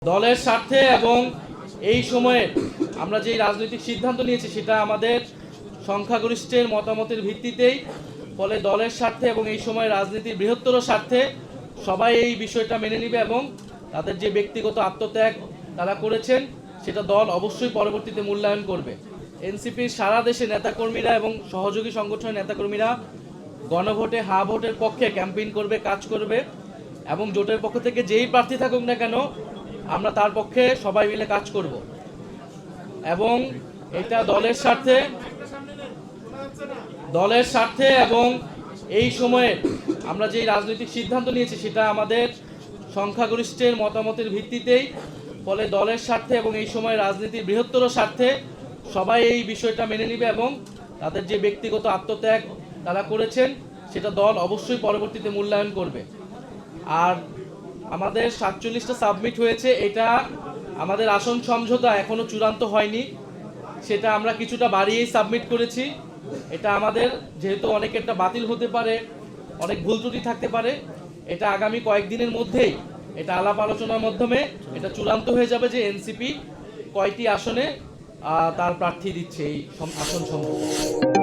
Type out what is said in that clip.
দলের স্বার্থে এবং এই সময়ে আমরা যে রাজনৈতিক সিদ্ধান্ত নিয়েছি সেটা আমাদের সংখ্যাগরিষ্ঠের মতামতের ভিত্তিতেই। ফলে দলের স্বার্থে এবং এই সময় রাজনীতির বৃহত্তর স্বার্থে সবাই এই বিষয়টা মেনে নেবে এবং তাদের যে ব্যক্তিগত আত্মত্যাগ তারা করেছেন সেটা দল অবশ্যই পরবর্তীতে মূল্যায়ন করবে। এনসিপির সারা দেশে নেতাকর্মীরা এবং সহযোগী সংগঠনের নেতাকর্মীরা গণভোটে হা ভোটের পক্ষে ক্যাম্পেইন করবে, কাজ করবে এবং জোটের পক্ষ থেকে যেই প্রার্থী থাকুক না কেন আমরা তার পক্ষে সবাই মিলে কাজ করব এবং এটা দলের স্বার্থে এবং এই সময়ে আমরা যে রাজনৈতিক সিদ্ধান্ত নিয়েছি সেটা আমাদের সংখ্যাগরিষ্ঠের মতামতের ভিত্তিতেই। ফলে দলের স্বার্থে এবং এই সময় রাজনীতির বৃহত্তর স্বার্থে সবাই এই বিষয়টা মেনে নেবে এবং তাদের যে ব্যক্তিগত আত্মত্যাগ তারা করেছেন সেটা দল অবশ্যই পরবর্তীতে মূল্যায়ন করবে। আর আমাদের 47টা সাবমিট হয়েছে, এটা আমাদের আসন সমঝোতা এখনো চূড়ান্ত হয়নি, সেটা আমরা কিছুটা বাড়িয়েই সাবমিট করেছি। এটা আমাদের যেহেতু অনেকেরটা বাতিল হতে পারে, অনেক ভুল ত্রুটি থাকতে পারে, এটা আগামী কয়েকদিনের মধ্যেই এটা আলাপ আলোচনার মাধ্যমে এটা চূড়ান্ত হয়ে যাবে যে এনসিপি কয়টি আসনে তার প্রার্থী দিচ্ছে এই আসন সমঝোতা।